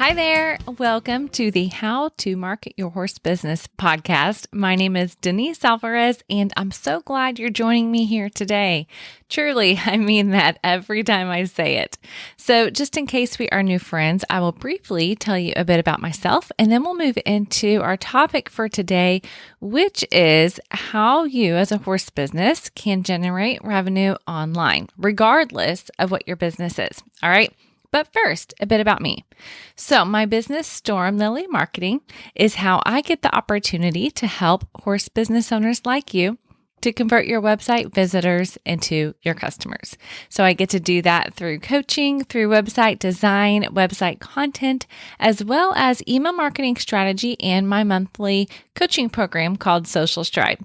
Hi there. Welcome to the How to Market Your Horse Business podcast. My name is Denise Alvarez, and I'm so glad you're joining me here today. Truly, I mean that every time I say it. So just in case we are new friends, I will briefly tell you a bit about myself, and then we'll move into our topic for today, which is how you as a horse business can generate revenue online, regardless of what your business is. All right. But first, a bit about me. So my business, Storm Lily Marketing, is how I get the opportunity to help horse business owners like you to convert your website visitors into your customers. So I get to do that through coaching, through website design, website content, as well as email marketing strategy and my monthly coaching program called Social Stride.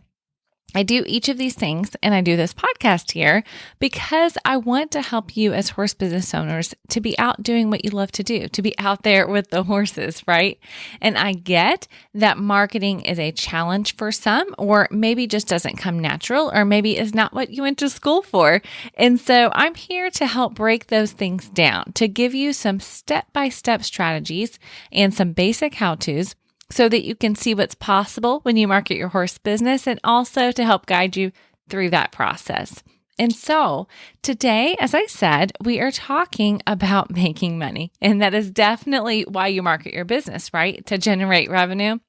I do each of these things, and I do this podcast here because I want to help you as horse business owners to be out doing what you love to do, to be out there with the horses, right? And I get that marketing is a challenge for some, or maybe just doesn't come natural, or maybe is not what you went to school for. And so I'm here to help break those things down, to give you some step-by-step strategies and some basic how-tos so that you can see what's possible when you market your horse business, and also to help guide you through that process. And so today, as I said, we are talking about making money. And that is definitely why you market your business, right? To generate revenue.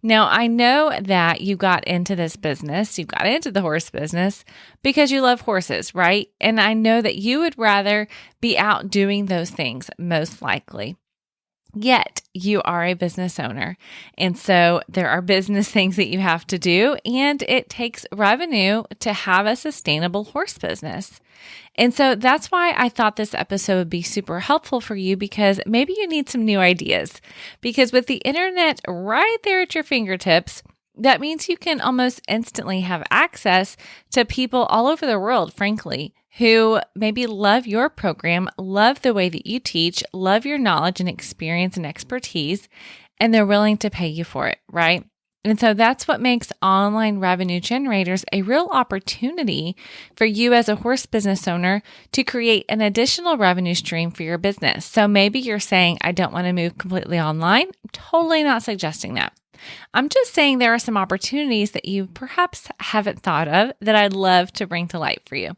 Now, I know that you got into this business, you got into the horse business because you love horses, right? And I know that you would rather be out doing those things, most likely. Yet you are a business owner. And so there are business things that you have to do, and it takes revenue to have a sustainable horse business. And so that's why I thought this episode would be super helpful for you, because maybe you need some new ideas. Because with the internet right there at your fingertips, that means you can almost instantly have access to people all over the world, frankly, who maybe love your program, love the way that you teach, love your knowledge and experience and expertise, and they're willing to pay you for it, right? And so that's what makes online revenue generators a real opportunity for you as a horse business owner to create an additional revenue stream for your business. So maybe you're saying, I don't want to move completely online. I'm totally not suggesting that. I'm just saying there are some opportunities that you perhaps haven't thought of that I'd love to bring to light for you.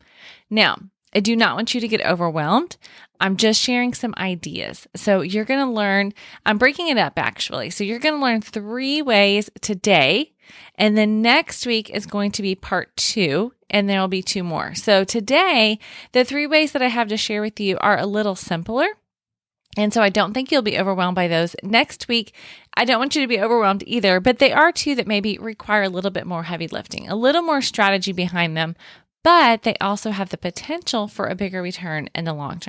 Now, I do not want you to get overwhelmed. I'm just sharing some ideas. So you're going to learn, I'm breaking it up actually. So you're going to learn 3 ways today, and then next week is going to be part 2, and there will be 2 more. So today, the 3 ways that I have to share with you are a little simpler. And so I don't think you'll be overwhelmed by those. Next week, I don't want you to be overwhelmed either, but they are 2 that maybe require a little bit more heavy lifting, a little more strategy behind them, but they also have the potential for a bigger return in the long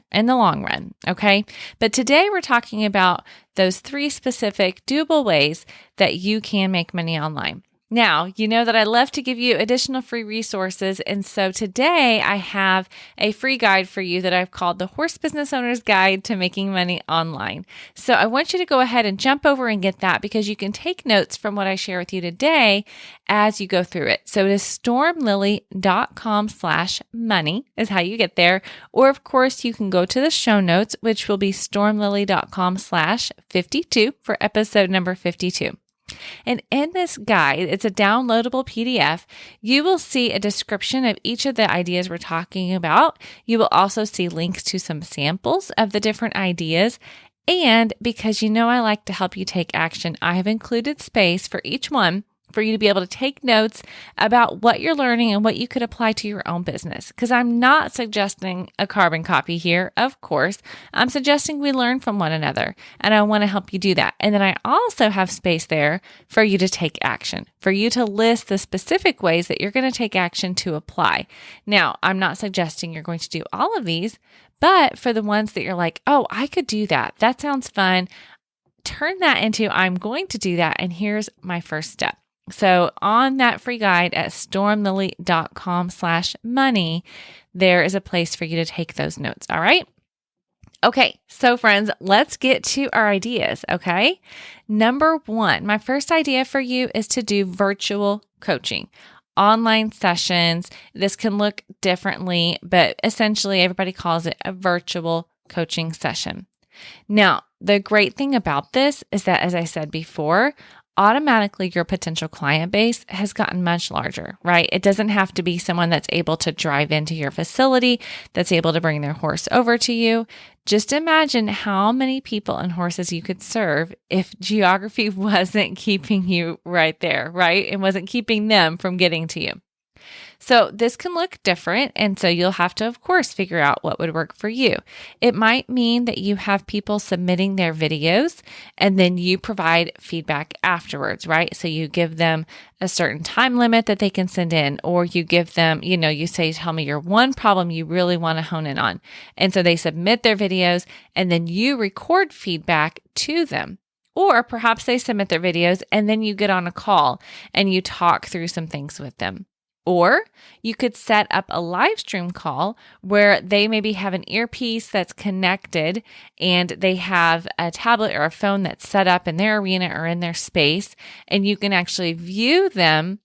run. Okay. But today we're talking about those 3 specific doable ways that you can make money online. Now, you know that I love to give you additional free resources. And so today I have a free guide for you that I've called the Horse Business Owner's Guide to Making Money Online. So I want you to go ahead and jump over and get that, because you can take notes from what I share with you today as you go through it. So it is stormlily.com/money is how you get there. Or of course, you can go to the show notes, which will be stormlily.com/52 for episode number 52. And in this guide, it's a downloadable PDF. You will see a description of each of the ideas we're talking about. You will also see links to some samples of the different ideas. And because you know I like to help you take action, I have included space for each one for you to be able to take notes about what you're learning and what you could apply to your own business. Because I'm not suggesting a carbon copy here, of course. I'm suggesting we learn from one another, and I want to help you do that. And then I also have space there for you to take action, for you to list the specific ways that you're going to take action to apply. Now, I'm not suggesting you're going to do all of these, but for the ones that you're like, oh, I could do that. That sounds fun. Turn that into, I'm going to do that. And here's my first step. So on that free guide at stormlily.com/money, there is a place for you to take those notes. All right. Okay. So friends, let's get to our ideas. Okay. Number 1, my first idea for you is to do virtual coaching. Online sessions. This can look differently, but essentially everybody calls it a virtual coaching session. Now, the great thing about this is that, as I said before, automatically your potential client base has gotten much larger, right? It doesn't have to be someone that's able to drive into your facility, that's able to bring their horse over to you. Just imagine how many people and horses you could serve if geography wasn't keeping you right there, right? It wasn't keeping them from getting to you. So this can look different. And so you'll have to, of course, figure out what would work for you. It might mean that you have people submitting their videos and then you provide feedback afterwards, right? So you give them a certain time limit that they can send in, or you give them, you say, tell me your one problem you really want to hone in on. And so they submit their videos and then you record feedback to them. Or perhaps they submit their videos and then you get on a call and you talk through some things with them. Or you could set up a live stream call where they maybe have an earpiece that's connected and they have a tablet or a phone that's set up in their arena or in their space, and you can actually view them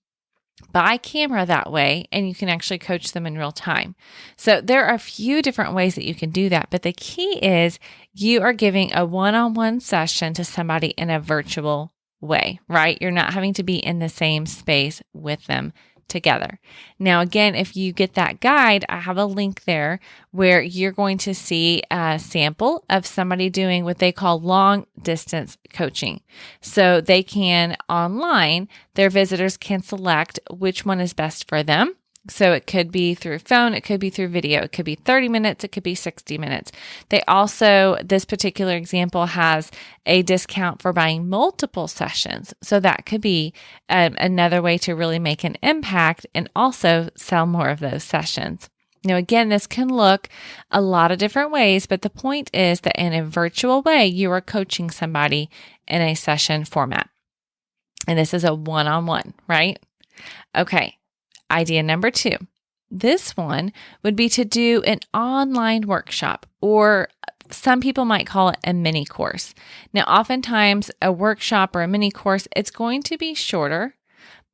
by camera that way, and you can actually coach them in real time. So there are a few different ways that you can do that, but the key is you are giving a one-on-one session to somebody in a virtual way, right? You're not having to be in the same space with them together. Now, again, if you get that guide, I have a link there where you're going to see a sample of somebody doing what they call long distance coaching. So they can online, their visitors can select which one is best for them. So it could be through phone, it could be through video, it could be 30 minutes, it could be 60 minutes. They also, this particular example has a discount for buying multiple sessions. So that could be another way to really make an impact and also sell more of those sessions. Now, again, this can look a lot of different ways, but the point is that in a virtual way, you are coaching somebody in a session format. And this is a one-on-one, right? Okay. Idea number 2. This one would be to do an online workshop, or some people might call it a mini course. Now, oftentimes a workshop or a mini course, it's going to be shorter,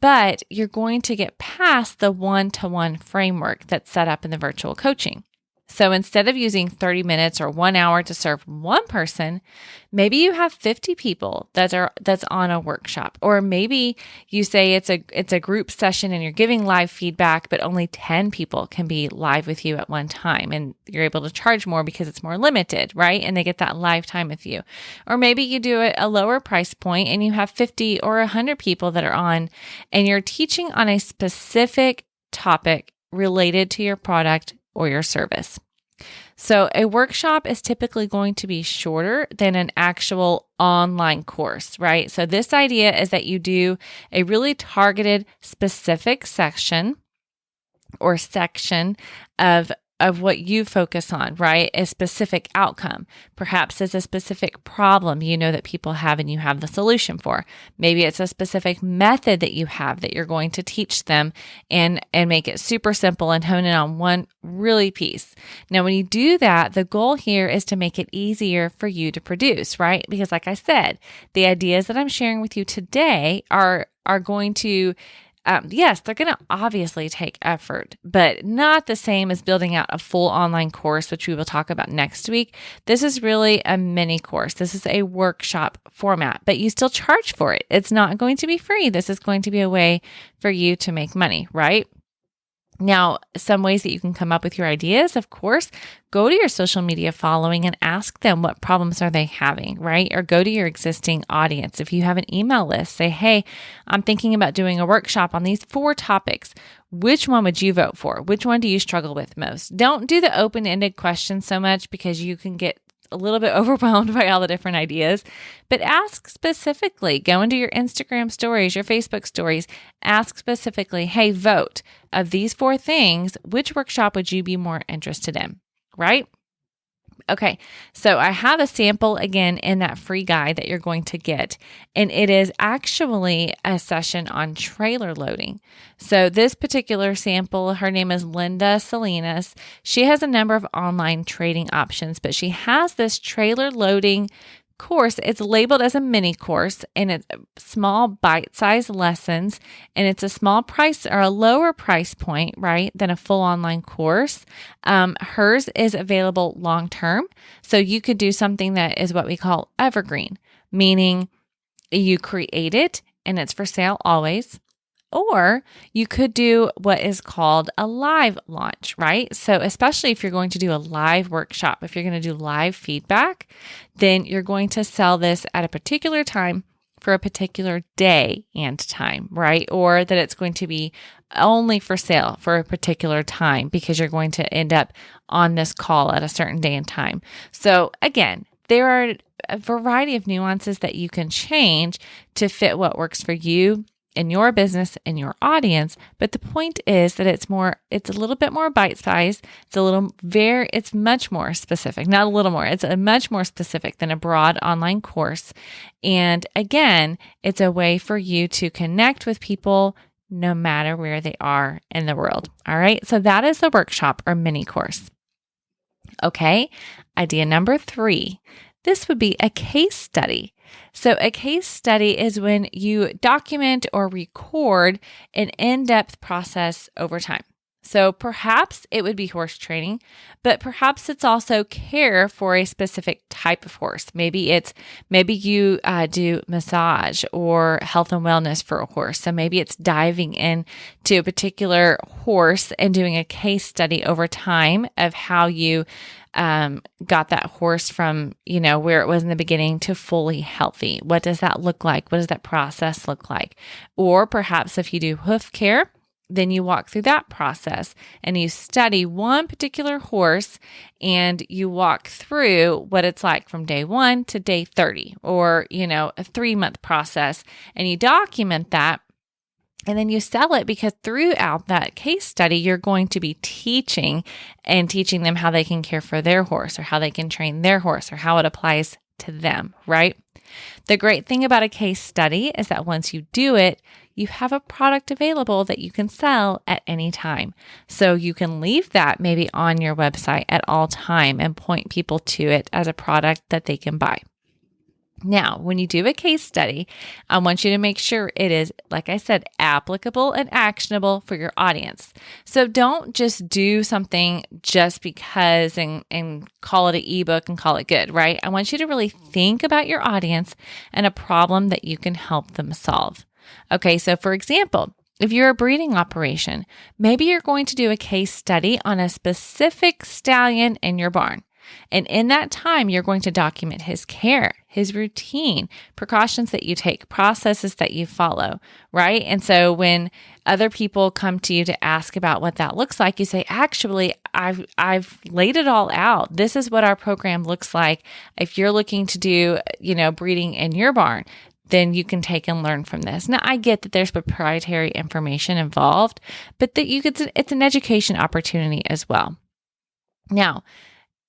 but you're going to get past the one-to-one framework that's set up in the virtual coaching. So instead of using 30 minutes or 1 hour to serve one person, maybe you have 50 people that's on a workshop, or maybe you say it's a group session and you're giving live feedback, but only 10 people can be live with you at one time, and you're able to charge more because it's more limited, right? And they get that live time with you. Or maybe you do it a lower price point and you have 50 or 100 people that are on, and you're teaching on a specific topic related to your product or your service. So a workshop is typically going to be shorter than an actual online course, right? So this idea is that you do a really targeted, specific section of what you focus on, right? A specific outcome. Perhaps it's a specific problem that people have and you have the solution for. Maybe it's a specific method that you have that you're going to teach them and make it super simple and hone in on one really piece. Now, when you do that, the goal here is to make it easier for you to produce, right? Because like I said, the ideas that I'm sharing with you today are going to yes, they're going to obviously take effort, but not the same as building out a full online course, which we will talk about next week. This is really a mini course. This is a workshop format, but you still charge for it. It's not going to be free. This is going to be a way for you to make money, right? Now, some ways that you can come up with your ideas, of course, go to your social media following and ask them what problems are they having, right? Or go to your existing audience. If you have an email list, say, hey, I'm thinking about doing a workshop on these 4 topics. Which one would you vote for? Which one do you struggle with most? Don't do the open-ended questions so much because you can get a little bit overwhelmed by all the different ideas, but ask specifically. Go into your Instagram stories, your Facebook stories, ask specifically, hey, vote of these 4 things, which workshop would you be more interested in, right? Okay, so I have a sample again in that free guide that you're going to get, and it is actually a session on trailer loading. So this particular sample, her name is Linda Salinas. She has a number of online trading options, but she has this trailer loading course, it's labeled as a mini course, and it's small bite-sized lessons, and it's a small price or a lower price point, right, than a full online course. Hers is available long-term. So you could do something that is what we call evergreen, meaning you create it and it's for sale always. Or you could do what is called a live launch, right? So especially if you're going to do a live workshop, if you're going to do live feedback, then you're going to sell this at a particular time for a particular day and time, right? Or that it's going to be only for sale for a particular time because you're going to end up on this call at a certain day and time. So again, there are a variety of nuances that you can change to fit what works for you in your business and your audience. But the point is that it's a little bit more bite-sized. It's much more specific, not a little more, it's a much more specific than a broad online course. And again, it's a way for you to connect with people no matter where they are in the world. All right. So that is the workshop or mini course. Okay. Idea number 3. This would be a case study. So a case study is when you document or record an in-depth process over time. So perhaps it would be horse training, but perhaps it's also care for a specific type of horse. Maybe you do massage or health and wellness for a horse. So maybe it's diving into a particular horse and doing a case study over time of how you got that horse from, where it was in the beginning to fully healthy. What does that look like? What does that process look like? Or perhaps if you do hoof care, then you walk through that process and you study one particular horse and you walk through what it's like from day 1 to day 30, or, a 3-month process, and you document that. And then you sell it, because throughout that case study, you're going to be teaching them how they can care for their horse, or how they can train their horse, or how it applies to them, right? The great thing about a case study is that once you do it, you have a product available that you can sell at any time. So you can leave that maybe on your website at all time and point people to it as a product that they can buy. Now, when you do a case study, I want you to make sure it is, like I said, applicable and actionable for your audience. So don't just do something just because and call it an ebook and call it good, right? I want you to really think about your audience and a problem that you can help them solve. Okay, so for example, if you're a breeding operation, maybe you're going to do a case study on a specific stallion in your barn. And in that time, you're going to document his care, his routine, precautions that you take, processes that you follow, right? And so when other people come to you to ask about what that looks like, you say, actually, I've laid it all out. This is what our program looks like. If you're looking to do, breeding in your barn, then you can take and learn from this. Now, I get that there's proprietary information involved, but it's an education opportunity as well. Now,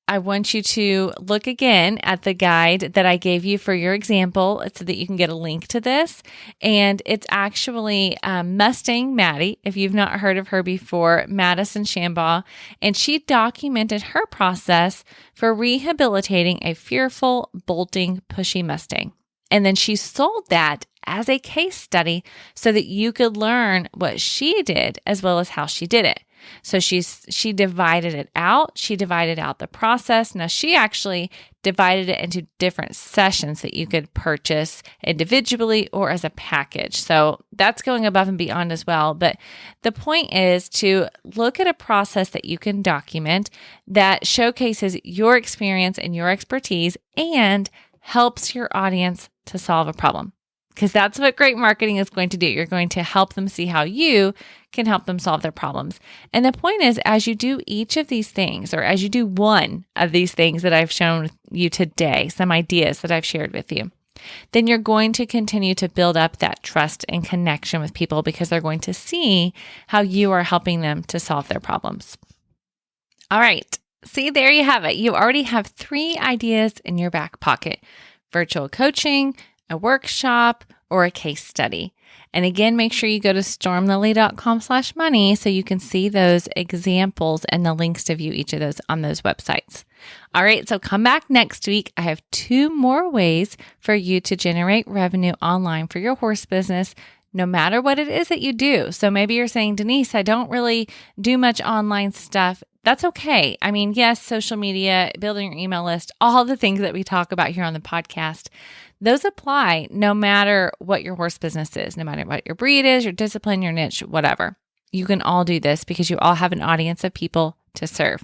I want you to look again at the guide that I gave you for your example so that you can get a link to this. And it's actually Mustang Maddie, if you've not heard of her before, Madison Shambaugh. And she documented her process for rehabilitating a fearful, bolting, pushy Mustang. And then she sold that as a case study so that you could learn what she did as well as how she did it. So she divided it out. She divided out the process. Now, she actually divided it into different sessions that you could purchase individually or as a package. So that's going above and beyond as well. But the point is to look at a process that you can document that showcases your experience and your expertise and helps your audience to solve a problem. Because that's what great marketing is going to do. You're going to help them see how you can help them solve their problems. And the point is, as you do each of these things, or as you do one of these things that I've shown you today, some ideas that I've shared with you, then you're going to continue to build up that trust and connection with people, because they're going to see how you are helping them to solve their problems. All right. See, there you have it. You already have 3 ideas in your back pocket: virtual coaching, a workshop, or a case study. And again, make sure you go to stormlily.com/money so you can see those examples and the links to view each of those on those websites. All right, so come back next week. I have 2 more ways for you to generate revenue online for your horse business, no matter what it is that you do. So maybe you're saying, Denise, I don't really do much online stuff. That's okay. I mean, yes, social media, building your email list, all the things that we talk about here on the podcast, those apply no matter what your horse business is, no matter what your breed is, your discipline, your niche, whatever. You can all do this because you all have an audience of people to serve.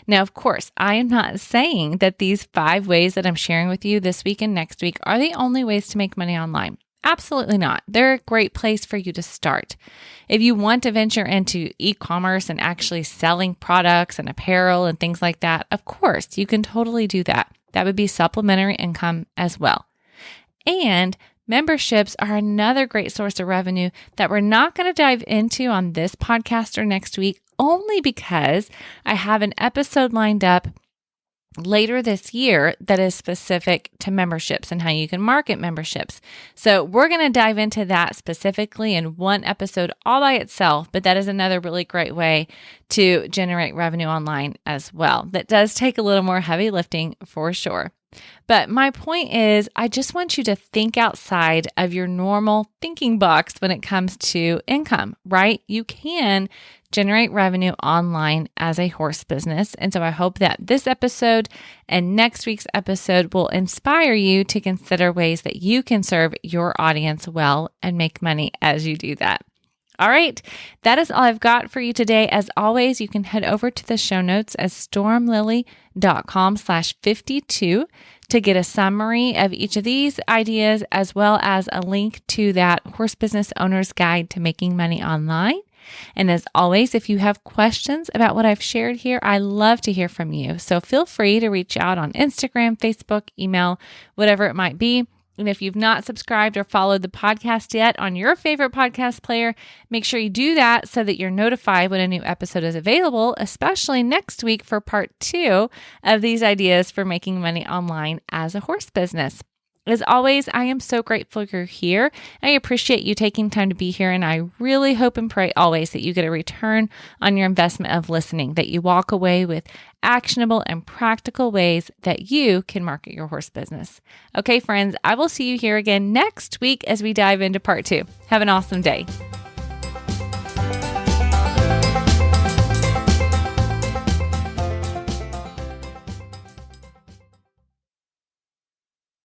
Now, of course, I am not saying that these 5 ways that I'm sharing with you this week and next week are the only ways to make money online. Absolutely not. They're a great place for you to start. If you want to venture into e-commerce and actually selling products and apparel and things like that, of course, you can totally do that. That would be supplementary income as well. And memberships are another great source of revenue that we're not going to dive into on this podcast or next week, only because I have an episode lined up later this year that is specific to memberships and how you can market memberships. So we're going to dive into that specifically in one episode all by itself, but that is another really great way to generate revenue online as well. That does take a little more heavy lifting for sure. But my point is, I just want you to think outside of your normal thinking box when it comes to income, right? You can generate revenue online as a horse business. And so I hope that this episode and next week's episode will inspire you to consider ways that you can serve your audience well and make money as you do that. All right, that is all I've got for you today. As always, you can head over to the show notes at stormlily.com/52 to get a summary of each of these ideas, as well as a link to that Horse Business Owner's Guide to Making Money Online. And as always, if you have questions about what I've shared here, I love to hear from you. So feel free to reach out on Instagram, Facebook, email, whatever it might be. And if you've not subscribed or followed the podcast yet on your favorite podcast player, make sure you do that so that you're notified when a new episode is available, especially next week for part 2 of these ideas for making money online as a horse business. As always, I am so grateful you're here. I appreciate you taking time to be here, and I really hope and pray always that you get a return on your investment of listening, that you walk away with actionable and practical ways that you can market your horse business. Okay, friends, I will see you here again next week as we dive into part 2. Have an awesome day.